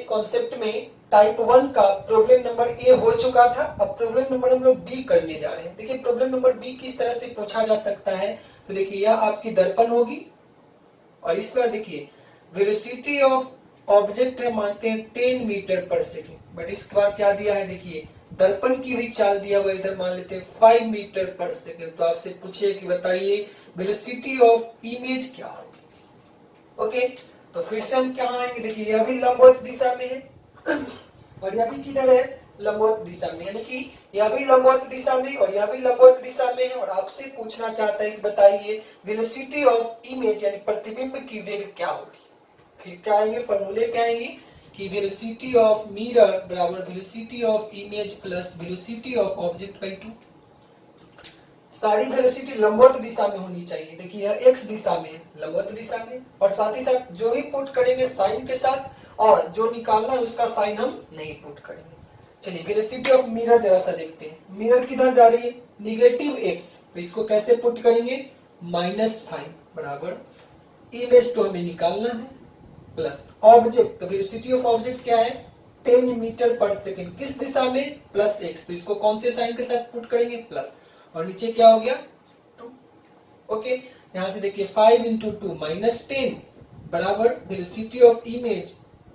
Concept में type 1 का problem number A हो चुका था। अब प्रॉब्लम नंबर हम लोग बी करने जा रहे हैं। देखिए प्रॉब्लम नंबर बी किस तरह से पूछा जा सकता है। तो देखिए यह आपकी दर्पण होगी और इस बार देखिए वेलोसिटी ऑफ ऑब्जेक्ट है, मानते हैं 10 मीटर पर सेकेंड, बट इस बार क्या दिया है, देखिए दर्पण की भी चाल दिया हुआ, इधर मान लेते हैं 5 मीटर पर सेकेंड। तो आपसे पूछिए कि बताइए वेलोसिटी ऑफ इमेज क्या होगी। ओके, तो फिर से हम क्या आएंगे, देखिए यह भी लंबवत दिशा में है और यह भी किधर है, लंबवत दिशा में, यानी कि यह भी लंबवत दिशा में और यह भी लंबवत दिशा में है। और आपसे पूछना चाहता है कि बताइए वेलोसिटी ऑफ इमेज यानी प्रतिबिंब की वेग क्या होगी। फिर क्या आएंगे, फॉर्मूले क्या आएंगे कि वेलोसिटी ऑफ मिरर बराबर velocity of image plus velocity of object by 2। सारी वेलोसिटी लंबवत दिशा में होनी चाहिए। देखिए यह एक्स दिशा में है, लंबवत दिशा में, और साथ ही साथ जो भी पुट करेंगे साइन के साथ, और जो निकालना है उसका साइन हम नहीं पुट करेंगे। चलिए वेलोसिटी ऑफ मिरर जरा सा देखते हैं। मिरर किधर जा रही है, निगेटिव एक्स, तो इसको कैसे पुट करेंगे, -5 बराबर इमेज तो हमें निकालना है प्लस ऑब्जेक्ट, तो वेलोसिटी ऑफ ऑब्जेक्ट क्या है 10 मीटर पर सेकेंड, किस दिशा में, प्लस एक्स, तो इसको कौन से साइन के साथ पुट करेंगे, प्लस, और नीचे क्या हो गया 2। ओके, यहां से देखिए 5 इंटू 2 -10 बराबर वेलोसिटी ऑफ इमेज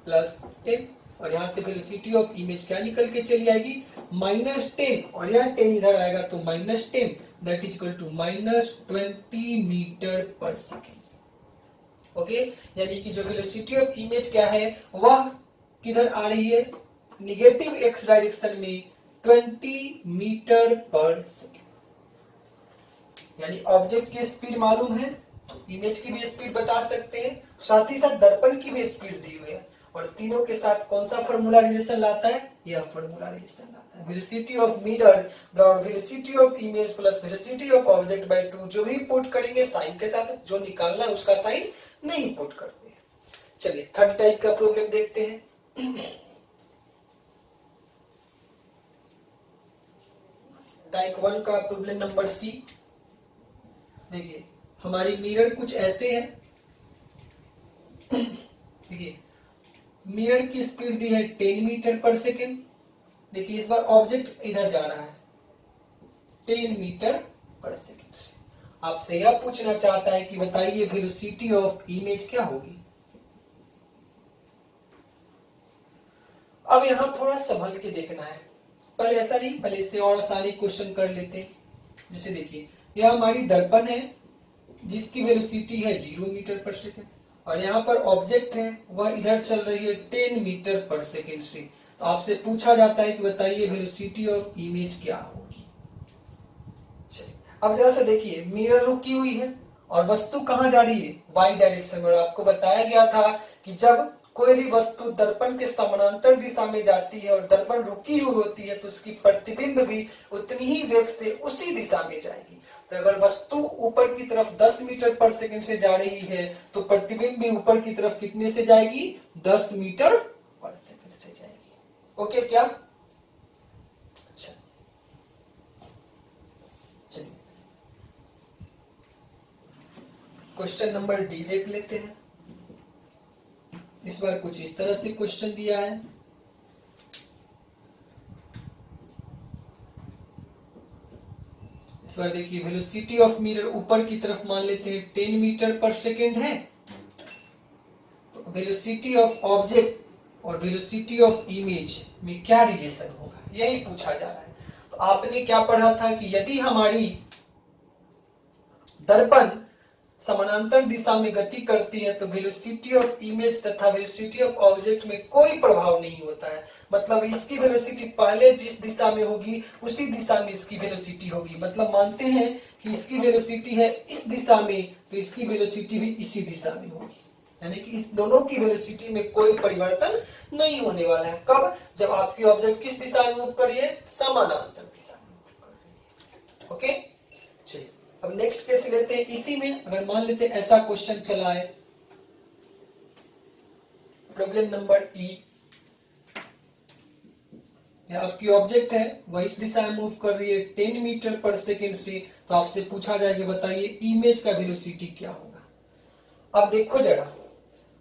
प्लस 10, और यहां से वेलोसिटी ऑफ इमेज क्या निकल के चली आएगी -10, और यह 10 इधर आएगा तो -10 that is equal to -20 meter पर सेकेंड। ओके, यानी कि जो वेलोसिटी ऑफ इमेज क्या है वह किधर आ रही है, निगेटिव एक्स डायरेक्शन में 20 मीटर पर सेकेंड। यानी ऑब्जेक्ट की स्पीड मालूम है तो इमेज की भी स्पीड बता सकते हैं, साथ ही साथ दर्पण की भी स्पीड दी हुई है, और तीनों के साथ कौन सा फॉर्मूला रिलेशन लाता है, यह फॉर्मूला रिलेशन लाता है। वेलोसिटी ऑफ मिरर बराबर velocity of image plus velocity of object by 2, जो भी पुट करेंगे साइन के साथ, जो निकालना है उसका साइन नहीं पुट करते हैं। चलिए थर्ड टाइप का प्रॉब्लम देखते हैं। टाइप 1 का प्रॉब्लम नंबर सी। देखिए हमारी मिरर कुछ ऐसे है, देखिए मिरर की स्पीड दी है 10 मीटर पर सेकेंड। देखिए इस बार ऑब्जेक्ट इधर जा रहा है 10 मीटर पर सेकेंड से, आपसे यह पूछना चाहता है कि बताइए वेलोसिटी ऑफ इमेज क्या होगी। अब यहां थोड़ा संभल के देखना है, पहले ऐसा नहीं, पहले इससे और आसानी क्वेश्चन कर लेते हैं। जैसे देखिए यह हमारी दर्पण है जिसकी वेलोसिटी है 0 मीटर पर सेकेंड, और यहाँ पर ऑब्जेक्ट है वह इधर चल रही है 10 मीटर पर सेकेंड से। तो आपसे पूछा जाता है कि बताइए वेलोसिटी ऑफ इमेज क्या होगी। अब जरा सा देखिए मिरर रुकी हुई है और वस्तु कहां जा रही है, वाई डायरेक्शन में, और आपको बताया गया था कि जब कोई भी वस्तु दर्पण के समानांतर दिशा में जाती है और दर्पण रुकी हुई होती है तो उसकी प्रतिबिंब भी उतनी ही वेग से उसी दिशा में जाएगी। तो अगर वस्तु ऊपर की तरफ 10 मीटर पर सेकंड से जा रही है तो प्रतिबिंब भी ऊपर की तरफ कितने से जाएगी, 10 मीटर पर सेकंड से जाएगी। ओके क्या, अच्छा चलिए क्वेश्चन नंबर डी देख लेते हैं। इस बार कुछ इस तरह से क्वेश्चन दिया है। इस बार देखिए वेलोसिटी ऑफ मिरर ऊपर की तरफ मान लेते हैं 10 मीटर पर सेकेंड है, तो वेलोसिटी ऑफ ऑब्जेक्ट और वेलोसिटी ऑफ इमेज में क्या रिलेशन होगा, यही पूछा जा रहा है। तो आपने क्या पढ़ा था कि यदि हमारी दर्पण समानांतर दिशा में गति करती है तो वेलोसिटी ऑफ इमेज तथा वेलोसिटी ऑफ ऑब्जेक्ट में कोई प्रभाव नहीं होता है। मतलब इसकी वेलोसिटी पहले जिस दिशा में होगी उसी दिशा में इसकी वेलोसिटी होगी। मतलब मानते हैं कि इसकी वेलोसिटी है इस दिशा में तो इसकी वेलोसिटी भी इसी दिशा में होगी, यानी कि इस दोनों की वेलोसिटी में कोई परिवर्तन नहीं होने वाला है। कब, जब आपकी ऑब्जेक्ट किस दिशा में मूव कर रही है, समानांतर दिशा में मूव कर रही है। ओके चलिए अब नेक्स्ट केस लेते हैं। इसी में अगर मान लेते हैं ऐसा क्वेश्चन चला है, प्रॉब्लम नंबर ई, आपकी ऑब्जेक्ट है वह इस दिशा में मूव कर रही है 10 मीटर पर सेकेंड से, तो आपसे पूछा जाएगा बताइए इमेज का वेलोसिटी क्या होगा। अब देखो जरा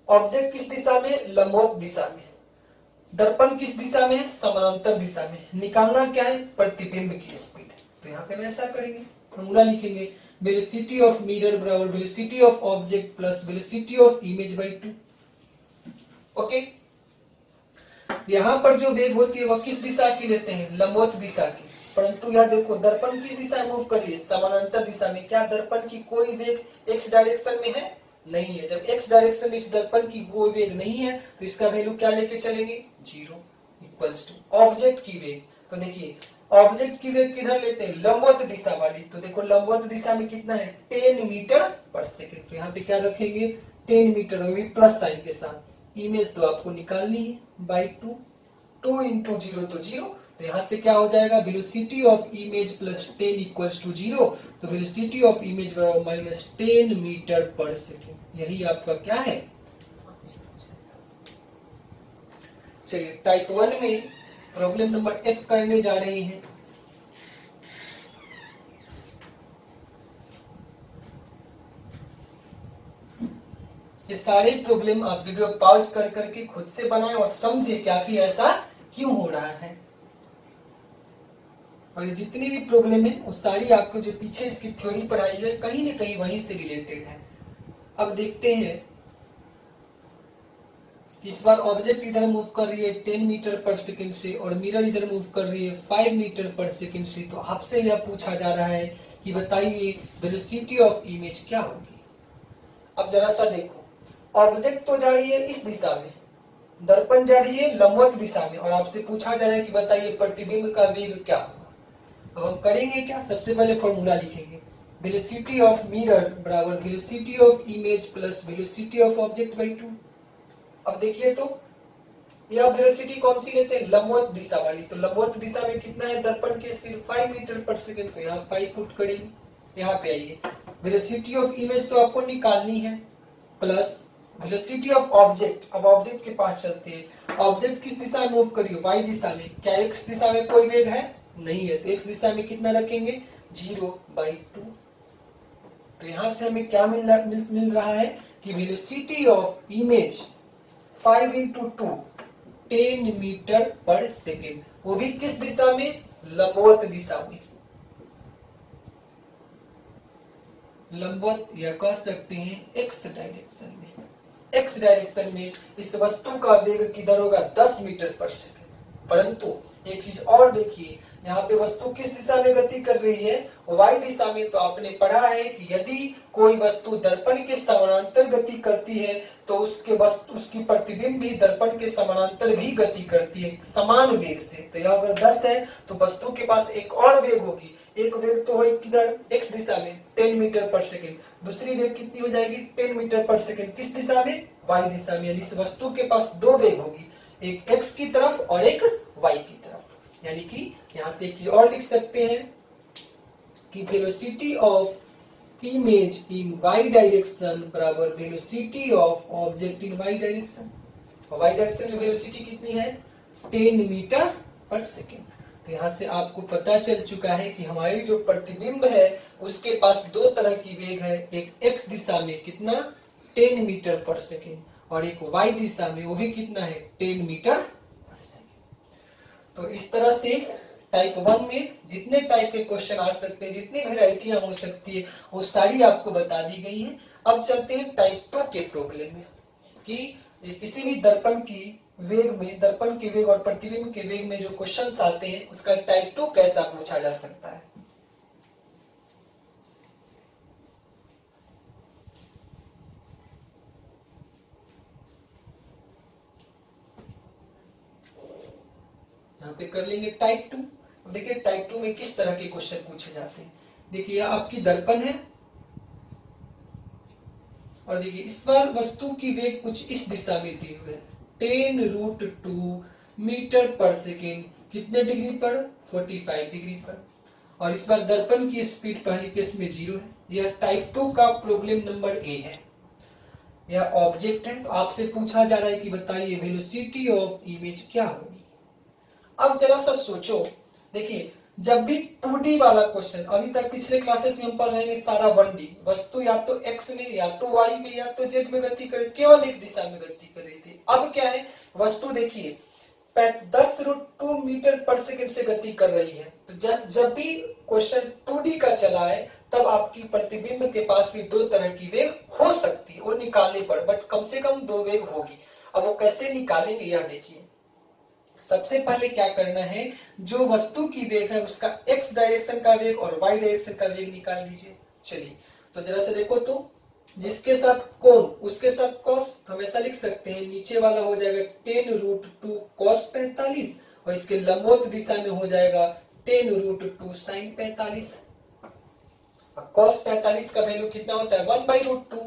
ऑब्जेक्ट किस दिशा में, लंबवत दिशा में, दर्पण किस दिशा में है? समानांतर दिशा में। निकालना क्या है? प्रतिबिंब की स्पीड। तो यहाँ पे हम ऐसा करेंगे, फॉर्मूला लिखेंगे, वेलोसिटी ऑफ मिरर बराबर velocity of object plus velocity of image by 2। Okay, यहाँ पर जो वेग होती है वह किस दिशा की लेते हैं? लंबवत दिशा की। परंतु यहाँ देखो दर्पण किस दिशा में मूव कर रही है? समानांतर दिशा में। क्या दर्पण की कोई वेग एक्स डायरेक्शन में है? नहीं है। जब एक्स डायरेक्शन में इस दर्पण की कोई वेग नहीं है तो इसका वैल्यू क्या लेके चलेंगे? 0 इक्वल्स टू ऑब्जेक्ट की वेग। तो देखिए ऑब्जेक्ट की वेग किधर लेते हैं? लंबवत दिशा वाली। तो देखो लंबवत दिशा में कितना है? 10 मीटर पर सेकेंड। तो यहाँ पे क्या रखेंगे? 10 मीटर, और भी प्लस साइन के साथ। इमेज तो आपको निकालनी है बाई 2, 2 इंटू 0 तो 0। तो यहाँ से क्या हो जाएगा? Velocity of image plus 10 equals to 0। तो वेलोसिटी ऑफ इमेज बराबर माइनस 10 मीटर पर सेकेंड। यही आपका क्या है? चलिए टाइप 1 में प्रॉब्लम नंबर F करने जा रहे हैं। ये सारे प्रॉब्लम आप वीडियो पॉज कर करके खुद से बनाएं और समझे क्या कि ऐसा क्यों हो रहा है। और ये जितनी भी प्रॉब्लम है वो सारी आपको जो पीछे इसकी थ्योरी पढ़ाई है कहीं न कहीं वहीं से रिलेटेड है। अब देखते हैं, इस बार ऑब्जेक्ट इधर मूव कर रही है 10 मीटर पर सेकंड से और मिरर इधर मूव कर रही है 5 मीटर पर सेकंड से। तो आपसे यह पूछा जा रहा है कि बताइए वेलोसिटी ऑफ इमेज क्या होगी। अब जरा सा देखो, ऑब्जेक्ट तो जा रही है इस दिशा में, दर्पण जा रही है लंबवत दिशा में, और आपसे पूछा जा रहा है कि बताइए प्रतिबिंब का वेग क्या होगा। अब हम करेंगे क्या? सबसे पहले फॉर्मूला लिखेंगे, वेलोसिटी ऑफ मिरर बराबर velocity of image plus velocity of object by 2। अब देखिए तो यह वेलोसिटी कौन सी लेते हैं? लंबवत दिशा वाली। तो लंबवत दिशा में कितना है दर्पण की स्पीड? 5 मीटर पर सेकंड। तो यहाँ 5 पुट करेंगे। यहाँ पे आइए, वेलोसिटी ऑफ इमेज तो आपको निकालनी है प्लस वेलोसिटी ऑफ ऑब्जेक्ट। अब ऑब्जेक्ट के पास चलते हैं। ऑब्जेक्ट किस दिशा में मूव करिए? वाई दिशा में। क्या एक्स दिशा में कोई वेग है? नहीं है। तो एक्स दिशा में कितना रखेंगे? 0/2। तो यहां से हमें क्या मिल रहा है कि velocity of image 5 into 2 10 meter पर सेकेंड। वो भी किस दिशा में? लंबवत दिशा में। लंबवत या कह सकते हैं एक्स डायरेक्शन में। एक्स डायरेक्शन में इस वस्तु का वेग किधर होगा? 10 मीटर पर सेकेंड। परंतु एक चीज और देखिए, यहाँ पे वस्तु किस दिशा में गति कर रही है? वाई दिशा में। तो आपने पढ़ा है कि यदि कोई वस्तु दर्पण के समानांतर गति करती है तो उसकी प्रतिबिंब भी दर्पण के समानांतर भी गति करती है समान वेग से। तो यह अगर 10 है तो वस्तु के पास एक और वेग होगी। एक वेग तो होगी किधर? एक्स दिशा में 10 मीटर पर सेकेंड। दूसरी वेग कितनी हो जाएगी? 10 मीटर पर सेकेंड। किस दिशा में? वाई दिशा में। यानी इस वस्तु के पास दो वेग होगी, एक एक्स की तरफ और एक वाई की तरफ। यानी कि यहां से एक चीज और लिख सकते हैं कि velocity of image in y direction बराबर velocity of object in y direction. और वाई डायरेक्शन में वेलोसिटी कितनी है? 10 मीटर पर सेकेंड। तो यहाँ से आपको पता चल चुका है कि हमारी जो प्रतिबिंब है उसके पास दो तरह की वेग है। एक एक्स दिशा में कितना? 10 मीटर पर सेकेंड, और एक वाई दिशा में वो भी कितना है? 10 मीटर पर सेकेंड। तो इस तरह से टाइप 1 में जितने टाइप के क्वेश्चन आ सकते हैं, जितनी वेराइटियां हो सकती है वो सारी आपको बता दी गई हैं। अब चलते हैं टाइप 2 के प्रॉब्लम में कि किसी भी दर्पण की वेग में, दर्पण के वेग और प्रतिबिंब के वेग में जो क्वेश्चंस आते हैं उसका टाइप 2 कैसा पूछा जा सकता है। यहाँ पे कर लेंगे टाइप 2। देखिए टाइप 2 में किस तरह के क्वेश्चन पूछे जाते हैं। देखिए आपकी दर्पण है और देखिए इस बार वस्तु की वेग कुछ इस दिशा में दी हुई है 10√2 मीटर पर सेकेंड। कितने डिग्री पर? 45 डिग्री पर। और इस बार दर्पण की स्पीड पहले केस में 0 है। यह टाइप 2 का प्रॉब्लम नंबर ए है। यह ऑब्जेक्ट है। तो आपसे पूछा जा रहा है कि बताइए वेलोसिटी ऑफ इमेज क्या होगी। अब जरा सा सोचो, देखिए जब भी 2D वाला क्वेश्चन, अभी तक पिछले क्लासेस में हम पढ़ रहे हैं सारा 1D, वस्तु या तो x में या तो y में या तो z में गति कर, केवल एक दिशा में गति कर रही थी। अब क्या है? वस्तु देखिए 10√2 मीटर पर सेकंड से गति कर रही है। तो जब भी क्वेश्चन 2D का चला है तब आपकी प्रतिबिंब के पास भी दो तरह की वेग हो सकती है, वो निकालने पर, बट कम से कम दो वेग होगी। अब वो कैसे निकालेंगे यह देखिए। सबसे पहले क्या करना है, जो वस्तु की वेग है उसका x डायरेक्शन का वेग और y डायरेक्शन का वेग निकाल लीजिए। चलिए तो जरा से देखो, तो जिसके साथ कोण उसके साथ cos, हम ऐसा लिख सकते हैं, नीचे वाला हो जाएगा 10√2 cos 45 और इसके लंबवत दिशा में हो जाएगा 10√2 sin 45। cos 45 का वैल्यू कितना होता है 1/√2,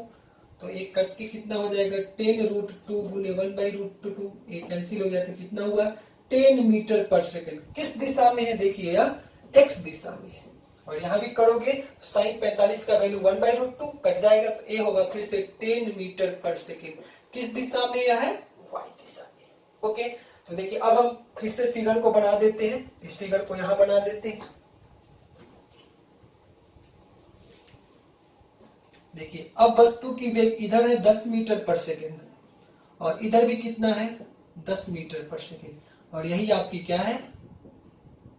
तो एक कट के कितना हो जाएगा 10√2 गुने 1/√2, एक कैंसिल हो गया तो कितना हुआ 10 मीटर पर सेकंड। किस दिशा में है देखिए, यह x दिशा में है। और यहां भी करोगे sin 45 का वैल्यू 1/√2 कट जाएगा तो a होगा फिर से 10 मीटर पर सेकंड। किस दिशा में यह है y दिशा में। ओके, तो देखिए अब हम फिर से फिगर को बना देते हैं, इस फिगर को यहां बना देते हैं। देखिए अब वस्तु की वेग इधर है 10 मीटर पर सेकंड और इधर भी कितना है 10 मीटर पर सेकंड, और यही आपकी क्या है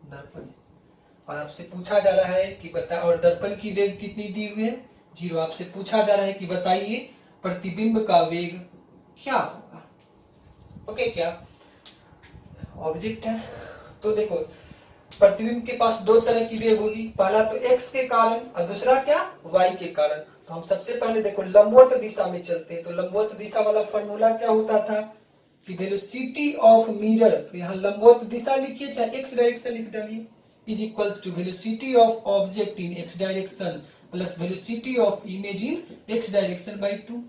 दर्पण है। और आपसे पूछा जा रहा है कि बता, और दर्पण की वेग कितनी दी हुई है 0। आपसे पूछा जा रहा है कि बताइए प्रतिबिंब का वेग क्या होगा। ओके, क्या ऑब्जेक्ट है, तो देखो प्रतिबिंब के पास दो तरह की वेग होगी, पहला तो x के कारण और दूसरा क्या y के कारण। तो हम सबसे पहले देखो लंबवत दिशा में चलते हैं। तो लंबवत दिशा वाला फॉर्मूला क्या होता था कि वेलोसिटी ऑफ मिरर, तो यहाँ लंबवत दिशा लिखिए चाहे x डायरेक्शन लिख डालिए, is equals to velocity of object in x direction plus velocity of image in x direction by 2।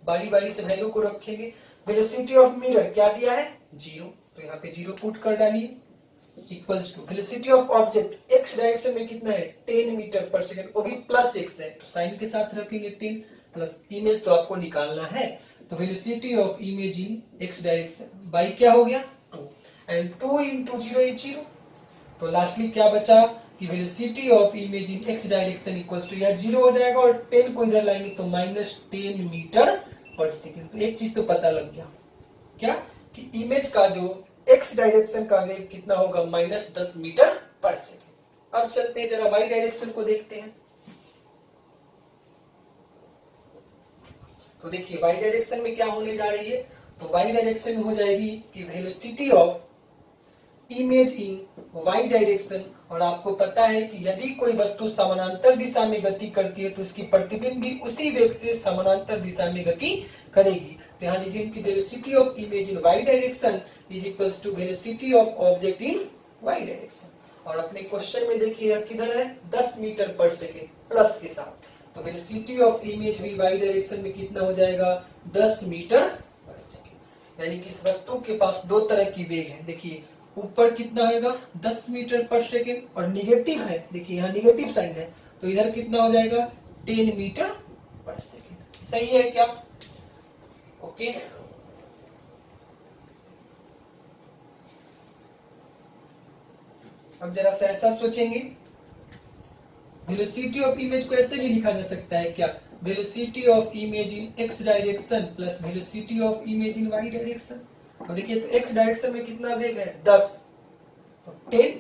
बारी बारी से वैल्यू को रखेंगे। वेलोसिटी ऑफ मिरर क्या दिया है 0, तो यहाँ पे 0 पुट कर डालिए, equals to velocity of object x direction में कितना है 10 मीटर पर सेकंड, वो भी प्लस x है तो साइन के साथ रखेंगे 10, प्लस इमेज तो आपको निकालना है, तो velocity of image in x direction by क्या हो गया 2, एंड 2 into 0 is 0। तो लास्टली क्या बचा कि velocity of image in x direction equals to यह 0 हो जाएगा और 10 को इधर लाएंगे तो -10 मीटर पर सेकंड। तो एक चीज तो पता लग गया, क्या कि इमेज का जो x डायरेक्शन का वेग कितना होगा -10 मीटर पर सेकंड। अब चलते हैं जरा y डायरेक्शन को देखते हैं। तो देखिए y डायरेक्शन में क्या होने जा रही है, तो y डायरेक्शन में हो जाएगी कि velocity of image in y direction, और आपको पता है कि यदि कोई वस्तु समानांतर दिशा में गति करती है तो उसकी प्रतिबिंब भी उसी वेग से समानांतर दिशा में गति करेगी। तो यहाँ लिखेंगे कि velocity of image in y direction is equals to velocity of object in y direction. और अपने क्वेश्चन में देखिए यह किधर है 10 मीटर पर सेकंड प्लस के साथ, तो वेलोसिटी ऑफ इमेज भी y डायरेक्शन में कितना हो जाएगा 10 मीटर पर सेकंड। यानी कि इस वस्तु के पास दो तरह की वेग है। देखिए ऊपर कितना होगा 10 मीटर पर सेकंड और निगेटिव है, देखिए यहाँ निगेटिव साइन है तो इधर कितना हो जाएगा 10 मीटर पर सेकंड। सही है क्या? ओके, अब जरा सा ऐसा सोचेंगे, वेलोसिटी ऑफ इमेज को ऐसे भी लिखा जा सकता है क्या, velocity of image in x direction plus velocity of image in y direction. तो देखिए तो x डायरेक्शन में कितना वेग है 10, तो 10,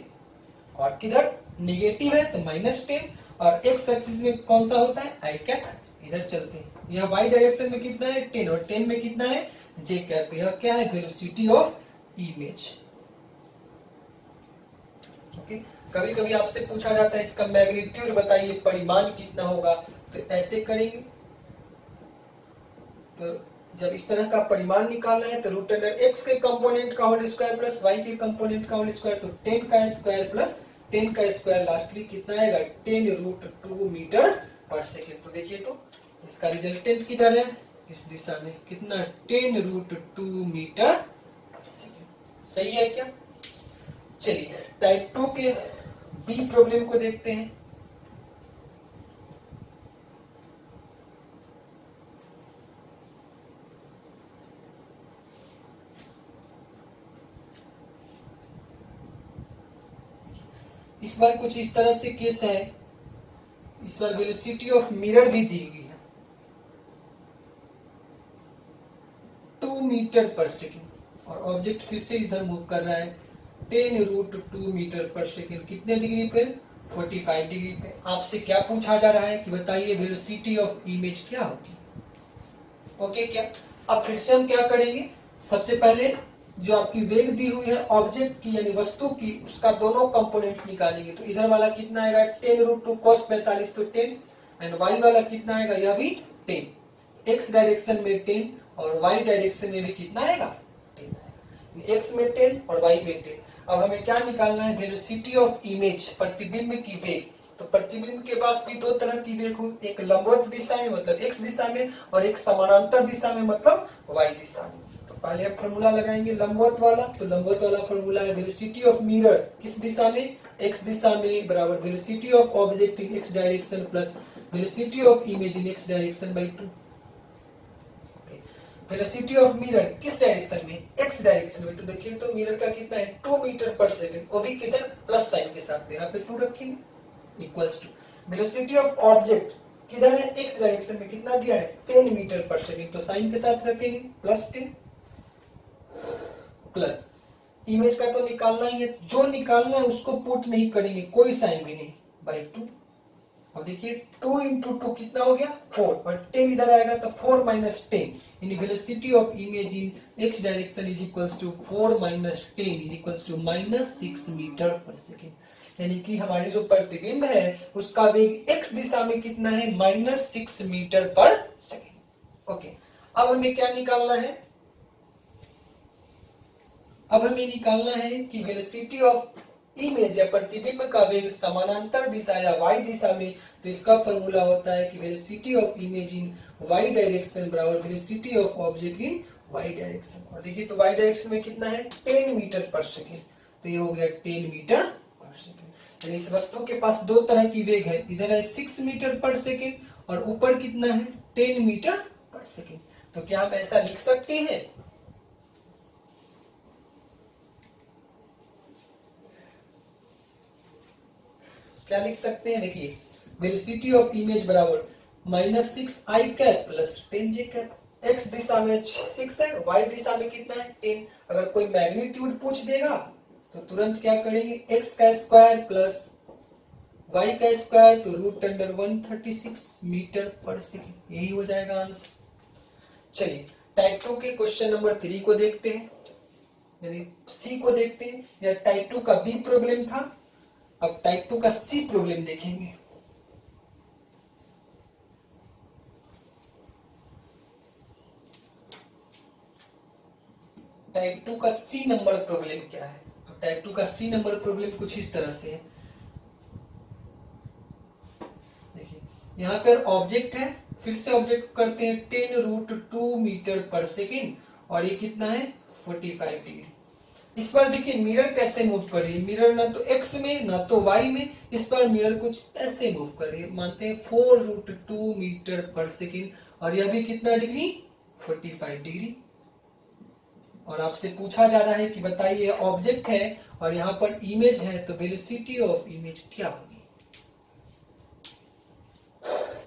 और किधर निगेटिव है तो -10, और x एक्सिस में कौन सा होता है i कैप, इधर चलते हैं। यह y डायरेक्शन में कितना है 10, और 10 में कितना है j कैप। यह क्या है वेलोसिटी ऑफ इमेज। ओके, कभी कभी आपसे पूछा जाता है इसका मैग्नीट्यूड बताइए, परिमाण कितना होगा, तो ऐसे करेंगे। तो जब इस तरह का परिमाण निकालना है तो रूट अंडर x के कंपोनेंट का होल स्क्वायर प्लस y के कंपोनेंट का होल स्क्वायर, तो 10 का स्क्वायर प्लस 10 का स्क्वायर लास्टली कितना आएगा 10√2 मीटर पर सेकंड। तो देखिए तो इसका रिजल्टेंट किधर है इस दिशा में, कितना 10√2 मीटर पर सेकंड। सही है क्या? चलिए टाइप 2 के बी प्रॉब्लम को देखते हैं। इस बार कुछ इस तरह से केस है, इस बार वेलोसिटी ऑफ मिरर भी दी हुई है 2 मीटर पर सेकंड। और ऑब्जेक्ट फिर से इधर मूव कर रहा है 10√2 मीटर पर सेकेंड, कितने डिग्री पे? 45 डिग्री पे। आपसे क्या पूछा जा रहा है कि बताइए वेलोसिटी ऑफ इमेज क्या होगी? ओके क्या? अब फिर से हम क्या करेंगे, सबसे पहले जो आपकी वेग दी हुई है ऑब्जेक्ट की यानी वस्तु की, उसका दोनों कंपोनेंट निकालेंगे। तो इधर वाला कितना आएगा 10√2 cos 45 तो 10, एंड y वाला कितना आएगा, यह भी 10। x डायरेक्शन में 10 और y डायरेक्शन में भी कितना आएगा, 10 आएगा। x में 10 और y में 10। अब हमें क्या निकालना है, वेलोसिटी ऑफ इमेज, प्रतिबिंब की वेग। तो प्रतिबिंब के पास भी दो तरह की वेग हो, एक लंबवत दिशा में मतलब x दिशा में, और एक समानांतर दिशा में मतलब y दिशा में। तो पहले हम फॉर्मूला लगाएंगे लंबवत वाला। तो लंबवत वाला फॉर्मूला है वेलोसिटी ऑफ मिरर किस दिशा में, x दिशा में, बराबर velocity of object in x direction plus velocity of image in x direction by 2। Velocity of mirror किस डायरेक्शन में, x डायरेक्शन में। तो देखिए तो मिरर का कितना है 2 मीटर पर सेकंड, वो भी किधर, प्लस साइन के साथ। यहाँ पे 2 रखेंगे equals to velocity of object किधर है, x डायरेक्शन में, कितना दिया है 10 मीटर पर सेकंड, तो साइन के साथ रखेंगे प्लस 10 प्लस इमेज का तो निकालना ही है, जो निकालना है उसको पुट नहीं करेंगे, कोई साइन भी नहीं, बाई 2। अब देखिए 2 इंटू 2 कितना हो गया 4, और 10 इधर आएगा तो 4 minus 10 in velocity of image in x direction is equals to 4 minus 10 is equals to -6 meter पर सेकेंड। यानी कि हमारी जो प्रतिबिंब है उसका वेग x दिशा में कितना है, -6 मीटर पर सेकेंड। ओके, अब हमें क्या निकालना है, अब हमें निकालना है कि वेलोसिटी ऑफ इमेज या प्रतिबिंब का वेग समानांतर दिशा या y दिशा में। तो इसका फॉर्मूला होता है कि velocity of image in y direction बराबर velocity of object in y direction. और देखिए तो y डायरेक्शन में कितना है 10 मीटर पर सेकेंड, तो ये हो गया 10 मीटर पर सेकेंड। यानी इस वस्तु के पास दो तरह की वेग है, इधर है 6 मीटर पर सेकेंड और ऊपर कितना है 10 मीटर पर सेकेंड। तो क्या हम ऐसा लिख सकते हैं, क्या लिख सकते हैं, देखिए वेलोसिटी ऑफ इमेज बराबर -6i cap plus 10j cap. x दिशा में 6 है, y दिशा में कितना है 10। अगर कोई मैग्नीट्यूड पूछ देगा तो तुरंत क्या करेंगे, x का स्क्वायर प्लस y का स्क्वायर, तो √136 मीटर पर सेकेंड, यही हो जाएगा आंसर। चलिए टाइप 2 के क्वेश्चन नंबर 3 को देखते हैं, यानी सी को देखते हैं। यह टाइप 2 का बी प्रॉब्लम था, अब टाइप 2 का सी प्रॉब्लम देखेंगे। टाइप 2 का सी नंबर प्रॉब्लम क्या है, तो टाइप 2 का सी नंबर प्रॉब्लम कुछ इस तरह से है। देखिए यहाँ पर ऑब्जेक्ट है, फिर से ऑब्जेक्ट करते हैं 10√2 मीटर पर सेकेंड, और ये कितना है 45 डिग्री। इस बार देखिए मिरर कैसे मूव कर रही है, मिरर ना तो x में ना तो y में, इस बार मिरर कुछ ऐसे मूव कर रही है। मानते हैं 4√2 मीटर पर सेकेंड, और यह भी कितना डिग्री 45 डिग्री। और आपसे पूछा जा रहा है कि बताइए ऑब्जेक्ट है और यहाँ पर इमेज है, तो वेलोसिटी ऑफ इमेज क्या होगी।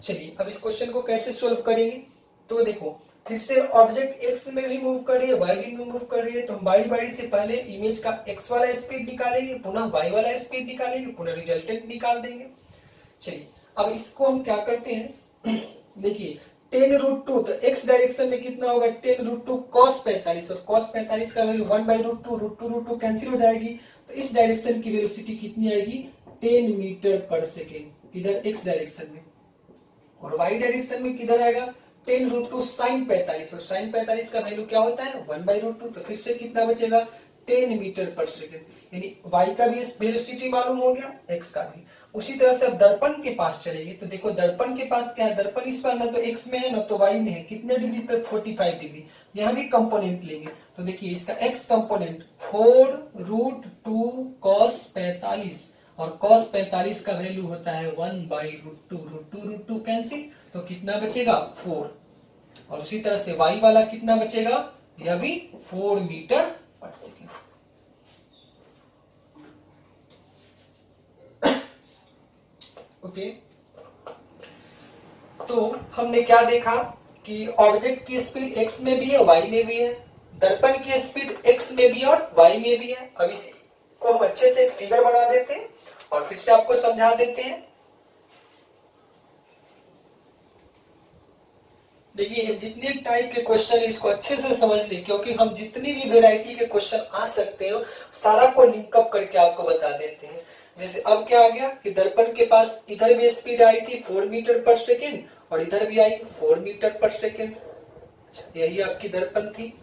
चलिए अब इस क्वेश्चन को कैसे सोल्व करेंगे, तो देखो फिर से ऑब्जेक्ट x में भी मूव कर रही है, y भी मूव कर रही है, तो हम बारी बारी से पहले इमेज का x वाला स्पीड निकालेंगे, पुनः y वाला स्पीड निकालेंगे, पुनः रिजल्टेंट निकाल देंगे। चलिए अब इसको हम क्या करते हैं, देखिए 10√2, तो x डायरेक्शन में कितना होगा 10√2 cos 45, और cos 45 का वैल्यू 1/√2, √2 कैंसिल हो जाएगी, तो इस डायरेक्शन की वेलोसिटी कितनी आएगी 10 मीटर पर सेकेंड, किधर x डायरेक्शन में। और y डायरेक्शन में किधर आएगा 10√2 sin 45, और sin 45 का वैल्यू क्या होता है 1/√2, तो फिर से कितना बचेगा 10 मीटर पर सेकेंड। यानी y का भी वेलोसिटी मालूम हो गया, x का भी। उसी तरह से अब दर्पण के पास चलेंगे, तो देखो दर्पण के पास क्या है, दर्पण इस बार ना तो x में है ना तो y में है, कितने डिग्री पे 45 डिग्री। यहाँ भी कंपोनेंट लेंगे, तो देखिए इसका x कंपोनेंट 4√2 cos 45, और cos 45 का वैल्यू होता है 1/√2, √2 कैंसिल, तो कितना बचेगा 4। और उसी तरह से y वाला कितना बचेगा, यह भी 4 मीटर पर सेकेंड। ओके, तो हमने क्या देखा कि ऑब्जेक्ट की स्पीड x में भी है y में भी है, दर्पण की स्पीड x में भी और y में भी है। अब इसी को हम अच्छे से एक फिगर बना देते हैं और फिर से आपको समझा देते हैं। देखिए जितने टाइप के क्वेश्चन है इसको अच्छे से समझ ले, क्योंकि हम जितनी भी वेराइटी के क्वेश्चन आ सकते हो सारा को लिंकअप करके आपको बता देते हैं। जैसे अब क्या आ गया कि दर्पण के पास इधर भी स्पीड आई थी 4 मीटर पर सेकेंड और इधर भी आई 4 मीटर पर सेकेंड। यही आपकी दर्पण थी।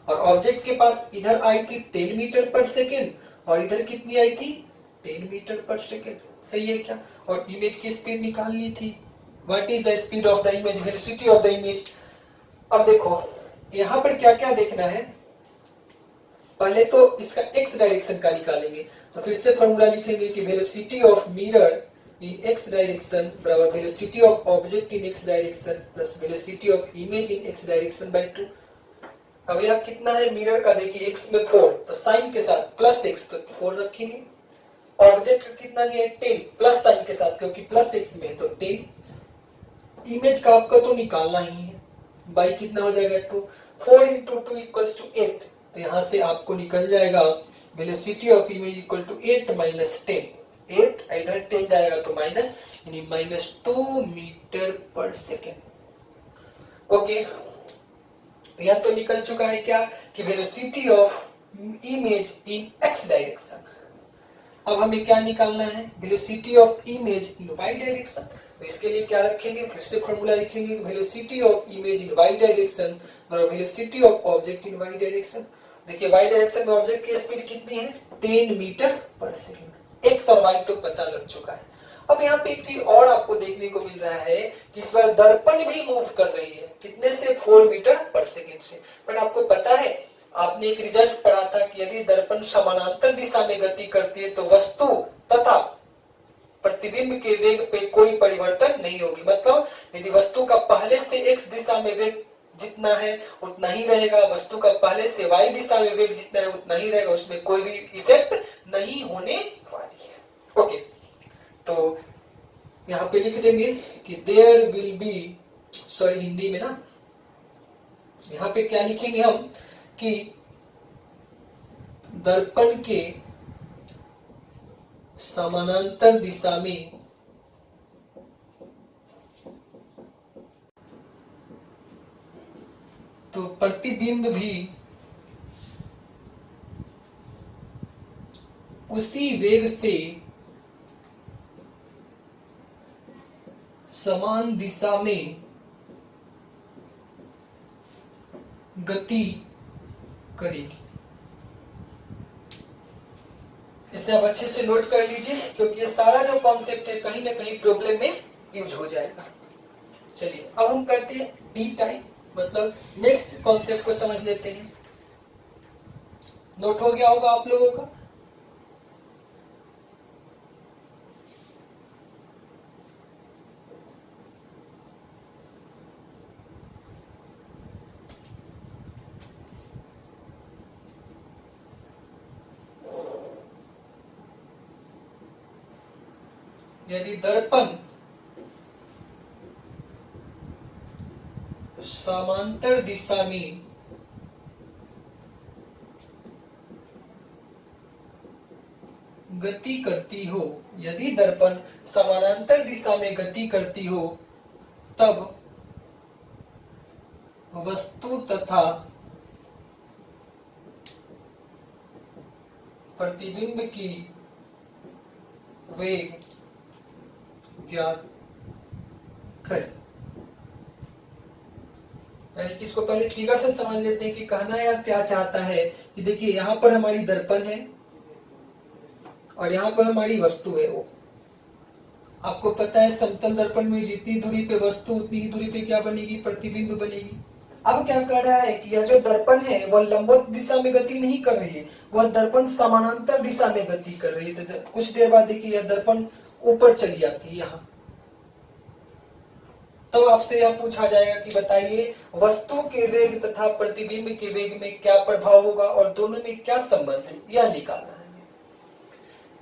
और ऑब्जेक्ट के पास इधर आई थी 10 मीटर पर सेकेंड और इधर कितनी आई थी 10 मीटर पर सेकेंड। सही है क्या? और इमेज की स्पीड निकालनी थी। What is the speed of the image, velocity of the image। अब देखो यहाँ पर क्या क्या देखना है। पहले तो इसका x डायरेक्शन का निकालेंगे, तो फिर से फॉर्मूला लिखेंगे कि velocity of mirror in x direction बराबर velocity of object in x direction plus velocity of image in x direction by 2। अब यहाँ कितना है मिरर का, देखिए x में 4 तो साइन के साथ प्लस x तो 4 रखेंगे। ऑब्जेक्ट का कितना दिया है 10 प्लस साइन के साथ, क्योंकि प्लस x में तो 10। इमेज का आपका तो निकालना ही है, बाई कितना हो जाएगा 2, 4 इंटू 2 इक्वल्स टू 8। तो यहां से आपको निकल जाएगा velocity of image equal to 8 minus 10। 8 इधर 10 जाएगा तो माइनस, यानी माइनस 2 मीटर पर सेकेंड। ओके, यह तो निकल चुका है क्या कि velocity of image in x direction. अब हमें क्या निकालना है, velocity of image in y direction. तो इसके लिए क्या रखेंगे, फिर से फॉर्मूला लिखेंगे velocity of image in y direction और velocity of object in y direction. देखिए वाई डायरेक्शन में ऑब्जेक्ट की स्पीड कितनी है 10 मीटर पर सेकंड। एक्स और वाई तो पता लग चुका है। अब यहाँ पे एक चीज और आपको देखने को मिल रहा है कि इस बार दर्पण भी मूव कर रही है, कितने से 4 मीटर पर सेकंड से। पर आपको पता है आपने एक रिजल्ट पढ़ा था कि यदि दर्पण समानांतर दिशा में गति करती है तो वस्तु तथा प्रतिबिंब के वेग पे कोई परिवर्तन नहीं होगी। मतलब यदि वस्तु का पहले से एक्स दिशा में वेग जितना है उतना ही रहेगा, वस्तु का पहले से वाई दिशा में वेग जितना है उतना ही रहेगा, उसमें कोई भी इफेक्ट नहीं होने वाली है। ओके, तो यहाँ पे लिख देंगे कि there will be, sorry Hindi में ना, यहाँ पे क्या लिखेंगे हम कि दर्पण के समानांतर दिशा में तो प्रतिबिंब भी उसी वेग से समान दिशा में गति करेगी। इसे आप अच्छे से नोट कर लीजिए, क्योंकि ये सारा जो कॉन्सेप्ट है कहीं ना कहीं प्रॉब्लम में यूज हो जाएगा। चलिए अब हम करते हैं डी टाइप, मतलब नेक्स्ट कॉन्सेप्ट को समझ लेते हैं। नोट हो गया होगा आप लोगों का। यदि दर्पण समांतर दिशा में गति करती हो, यदि दर्पण समानांतर दिशा में गति करती हो, तब वस्तु तथा प्रतिबिंब की वेग ज्ञात करें। इसको पहले फिगर से समझ लेते हैं कि कहना यार क्या चाहता है कि देखिए यहाँ पर हमारी दर्पण है और यहाँ पर हमारी वस्तु है। वो आपको पता है समतल दर्पण में जितनी दूरी पे वस्तु उतनी ही दूरी पे क्या बनेगी, प्रतिबिंब बनेगी। अब क्या कर रहा है कि यह जो दर्पण है वह लंबवत दिशा में गति नहीं कर रही है, वह दर्पण समानांतर दिशा में गति कर रही है। तो कुछ देर बाद देखिए यह दर्पण ऊपर चली आती है यहाँ। तो आपसे यह पूछा जाएगा कि बताइए वस्तु के वेग तथा प्रतिबिंब के वेग में क्या प्रभाव होगा और दोनों में क्या संबंध है, यह निकालना है।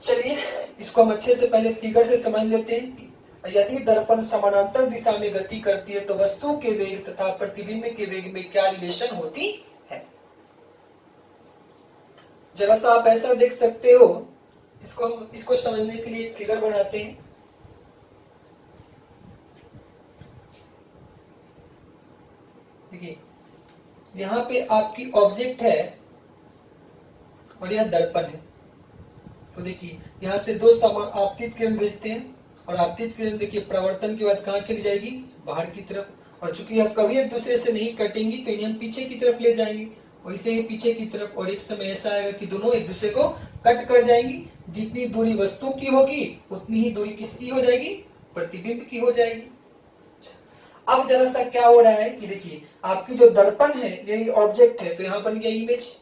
चलिए इसको हम अच्छे से पहले फिगर से समझ लेते हैं। यदि दर्पण समानांतर दिशा में गति करती है तो वस्तु के वेग तथा प्रतिबिंब के वेग में क्या रिलेशन होती है। जरा सा आप ऐसा देख सकते हो, इसको समझने के लिए एक फिगर बनाते हैं। देखिए यहाँ पे आपकी ऑब्जेक्ट है और यह दर्पण है। तो देखिए यहाँ से दो समान आपतित किरण भेजते हैं और आपतित किरण देखिए परावर्तन के बाद कहाँ चली जाएगी, बाहर की तरफ। और चूंकि अब कभी एक दूसरे से नहीं कटेंगी तो इन्हें हम पीछे की तरफ ले जाएंगे और इसे ही पीछे की तरफ। और एक समय ऐसा आएगा कि दोनों एक दूसरे को कट कर जाएंगी। जितनी दूरी वस्तु की होगी उतनी ही दूरी किसकी हो जाएगी, प्रतिबिंब की हो जाएगी। अब जरा सा क्या हो रहा है कि देखिए आपकी जो दर्पण है यही ऑब्जेक्ट है, तो यहाँ बन गया इमेज।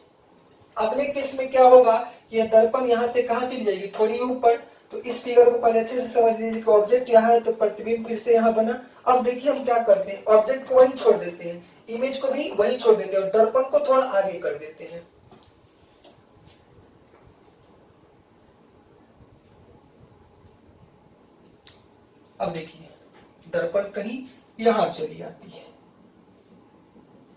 अगले केस में क्या होगा कि यह दर्पण यहाँ से कहाँ चली जाएगी, थोड़ी ऊपर। तो इस फिगर को पहले अच्छे से समझ लीजिए कि ऑब्जेक्ट यहाँ है तो प्रतिबिंब फिर से यहाँ बना। अब देखिए हम क्या करते हैं, ऑब्जेक्ट को वहीं छोड़ देते हैं, इमेज को भी वहीं छोड़ देते हैं और दर्पण को थोड़ा आगे कर देते हैं। अब देखिए दर्पण कहीं यहां चली आती है।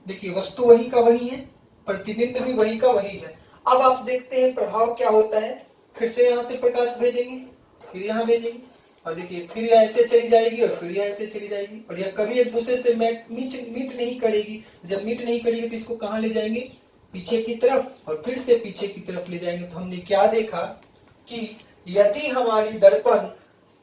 देखिए वस्तु वही का वही है, प्रतिबिंब भी वही का वही है। अब आप देखते हैं प्रभाव क्या होता है। फिर से यहां से प्रकाश भेजेंगे, फिर यहां भेजेंगे और देखिए फिर यह ऐसे चली जाएगी और फिर यह ऐसे चली जाएगी और यह कभी एक दूसरे से मीट नहीं करेगी। जब मीट नहीं करेगी तो इसको कहां ले जाएंगे, पीछे की तरफ और फिर से पीछे की तरफ ले जाएंगे। तो हमने क्या देखा कि यदि हमारी दर्पण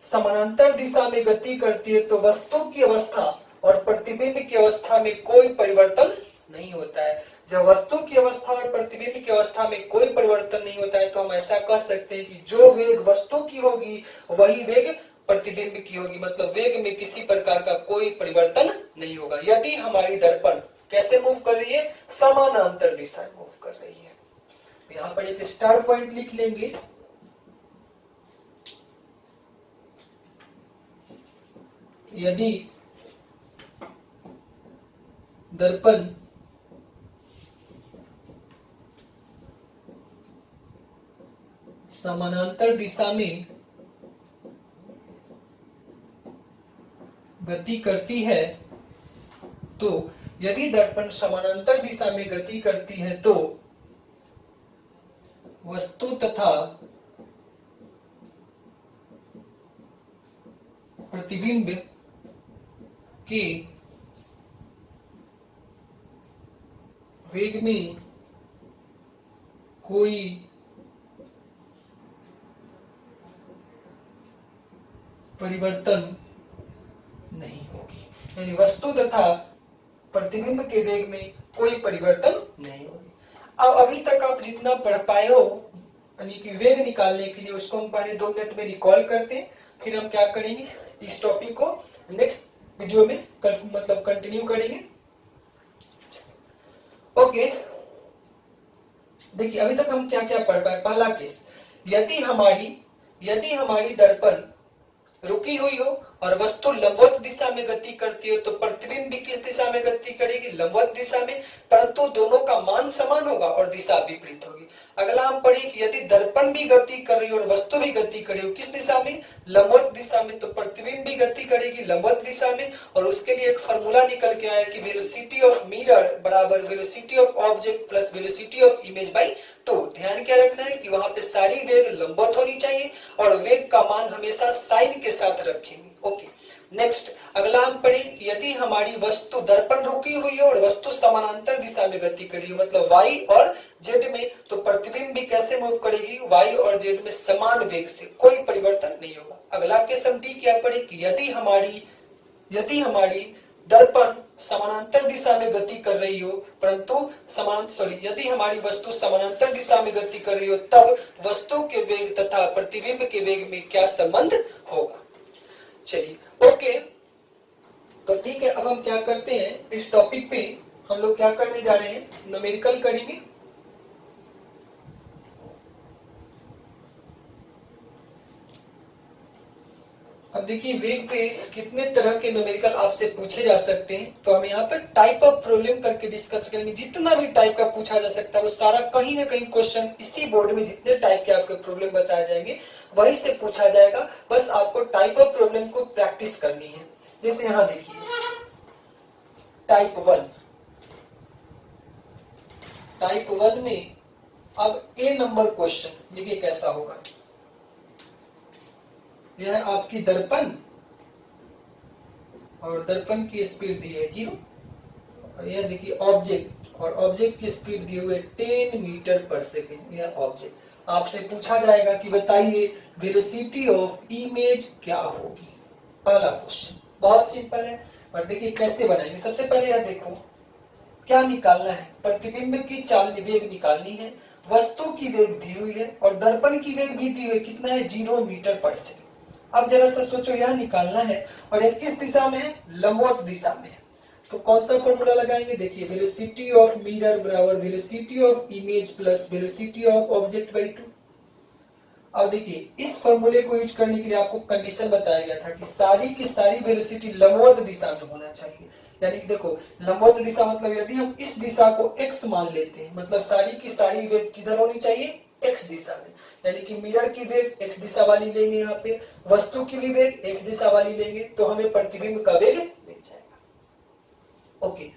समानांतर दिशा में गति करती है तो वस्तु की अवस्था और प्रतिबिंब की अवस्था में कोई परिवर्तन नहीं होता है। जब वस्तु की अवस्था और प्रतिबिंब की अवस्था में कोई परिवर्तन नहीं होता है तो हम ऐसा कह सकते हैं कि जो वेग वस्तु की होगी वही वेग प्रतिबिंब की होगी। मतलब वेग में किसी प्रकार का कोई परिवर्तन नहीं होगा यदि हमारी दर्पण कैसे मूव कर रही है, समानांतर दिशा में मूव कर रही है। यहाँ पर एक स्टार पॉइंट लिख लेंगे। यदि दर्पण समानांतर दिशा में गति करती है तो यदि दर्पण समानांतर दिशा में गति करती है तो वस्तु तथा प्रतिबिंब के वेग में कोई परिवर्तन नहीं होगी। यानी वस्तु तथा प्रतिबिंब के वेग में कोई परिवर्तन नहीं होगी। अब अभी तक आप जितना पढ़ पाए हो यानी कि वेग निकालने के लिए उसको हम पहले 2 मिनट में रिकॉल करते हैं, फिर हम क्या करेंगे इस टॉपिक को नेक्स्ट वीडियो में मतलब कंटिन्यू करेंगे। ओके देखिए अभी तक हम क्या क्या पढ़ पाए। पहला केस, यदि हमारी दर्पण रुकी हुई हो और वस्तु लंबवत दिशा में गति करती हो तो प्रतिबिंब भी किस दिशा में गति करेगी, लंबवत दिशा में, परंतु दोनों का मान समान होगा और दिशा विपरीत होगी। अगला हम पढ़े कि यदि दर्पण भी गति कर रही हो और वस्तु भी गति कर रही हो किस दिशा में, लंबवत दिशा में, तो प्रतिबिंब भी गति करेगी लंबवत दिशा में। और उसके लिए एक फॉर्मूला निकल के आया कि वेलोसिटी ऑफ मिरर बराबर velocity of object plus velocity of image by 2। ध्यान क्या रखना है कि वहां पे सारी वेग लंबवत होनी चाहिए और वेग का मान हमेशा साइन के साथ रखेंगे। ओके नेक्स्ट अगला हम पढ़े यदि हमारी वस्तु दर्पण रुकी हुई है और वस्तु समानांतर दिशा में गति कर रही है मतलब y और z में, तो प्रतिबिंब भी कैसे मूव करेगी, y और z में समान वेग से, कोई परिवर्तन नहीं होगा। अगला केस हम डी क्या पढ़े कि यदि हमारी दर्पण समानांतर दिशा में गति कर रही हो परंतु यदि हमारी वस्तु समानांतर दिशा में गति कर रही हो तब वस्तु के वेग तथा प्रतिबिंब के वेग में क्या संबंध होगा। चलिए ओके तो ठीक है, अब हम क्या करते हैं इस टॉपिक पे हम लोग क्या करने जा रहे हैं, न्यूमेरिकल करेंगे। अब देखिए वेग पे कितने तरह के न्यूमेरिकल आपसे पूछे जा सकते हैं, तो हम यहाँ पर टाइप ऑफ प्रॉब्लम करके डिस्कस करेंगे। जितना भी टाइप का पूछा जा सकता है वो सारा कहीं ना कहीं क्वेश्चन इसी बोर्ड में जितने टाइप के आपके प्रॉब्लम बताए जाएंगे वही से पूछा जाएगा। बस आपको टाइप ऑफ प्रॉब्लम को प्रैक्टिस करनी है। जैसे यहाँ देखिए टाइप 1 में अब ए नंबर क्वेश्चन देखिए कैसा होगा। यह है आपकी दर्पण और दर्पण की स्पीड दी है 0, और यह देखिए ऑब्जेक्ट और ऑब्जेक्ट की स्पीड दी हुई है 10 मीटर पर सेकेंड। यह ऑब्जेक्ट आपसे पूछा जाएगा कि बताइए वेलोसिटी ऑफ इमेज क्या होगी। पहला क्वेश्चन बहुत सिंपल है, और देखिए कैसे बनाएंगे। सबसे पहले यह देखो क्या निकालना है, प्रतिबिंब की चाल वेग निकालनी है, वस्तु की वेग दी हुई है और दर्पण की वेग भी दी हुई कितना है 0 मीटर पर सेकेंड। अब जरा सा सोचो यह निकालना है और यह किस दिशा में है, लंबवत दिशा में है। तो कौन सा फॉर्मूला लगाएंगे, देखिए वेलोसिटी ऑफ मिरर बराबर velocity of image plus velocity of object by 2। अब देखिए इस फॉर्मूले को यूज करने के लिए आपको कंडीशन बताया गया था कि सारी की सारी वेलोसिटी लंबवत दिशा में होना चाहिए। यानी कि देखो लंबवत दिशा मतलब यदि हम इस दिशा को x मान लेते हैं, मतलब सारी की सारी वेग किधर होनी चाहिए, x दिशा में। यानी कि मिरर की वेग x दिशा वाली लेंगे, यहाँ पे वस्तु की भी वेग x दिशा वाली लेंगे, तो हमें प्रतिबिंब का वेग मिल जाएगा। ओके,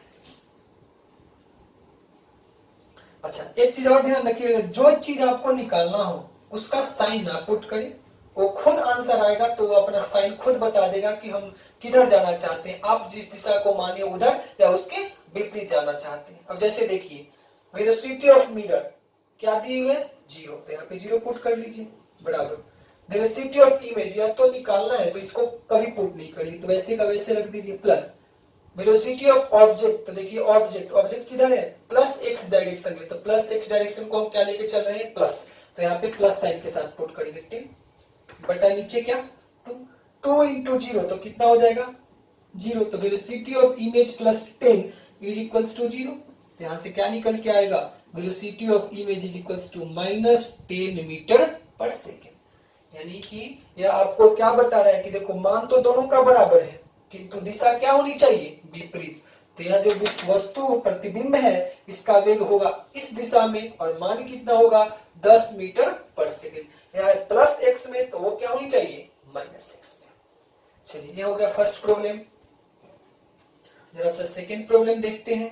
अच्छा एक चीज और ध्यान रखिएगा, जो चीज आपको निकालना हो उसका साइन ना पुट करें, वो खुद आंसर आएगा तो वो अपना साइन खुद बता देगा कि हम किधर जाना चाहते हैं, आप जिस दिशा को माने उधर या उसके विपरीत जाना चाहते हैं। अब जैसे देखिए वेलोसिटी ऑफ मिरर क्या दी हुई है 0, तो यहाँ पे 0 पुट कर लीजिए, बराबर वेलोसिटी ऑफ इमेज या तो निकालना है तो इसको कभी पुट नहीं करिए, तो वैसे का वैसे रख दीजिए, प्लस वेलोसिटी ऑफ ऑब्जेक्ट, तो देखिए ऑब्जेक्ट किधर है प्लस x डायरेक्शन में, तो प्लस x डायरेक्शन को हम क्या लेके चल रहे हैं प्लस, तो यहाँ पे प्लस साइन के साथ पुट करेंगे 10 बटा नीचे क्या 2 इंटू 0, तो कितना हो जाएगा 0, तो velocity of image plus 10 is equals to 0। यहाँ से क्या निकल के आएगा, velocity of image is equals to -10 meter पर सेकेंड। यानी कि यह आपको क्या बता रहा है कि देखो मान तो दोनों का बराबर है किंतु दिशा क्या होनी चाहिए विपरीत। तो यह जो वस्तु प्रतिबिंब है इसका वेग होगा इस दिशा में और मान कितना होगा 10 मीटर पर सेकेंड। यह प्लस x में तो वो क्या होनी चाहिए -x में। चलिए ये हो गया फर्स्ट प्रॉब्लम। जरा सा सेकेंड प्रॉब्लम देखते हैं।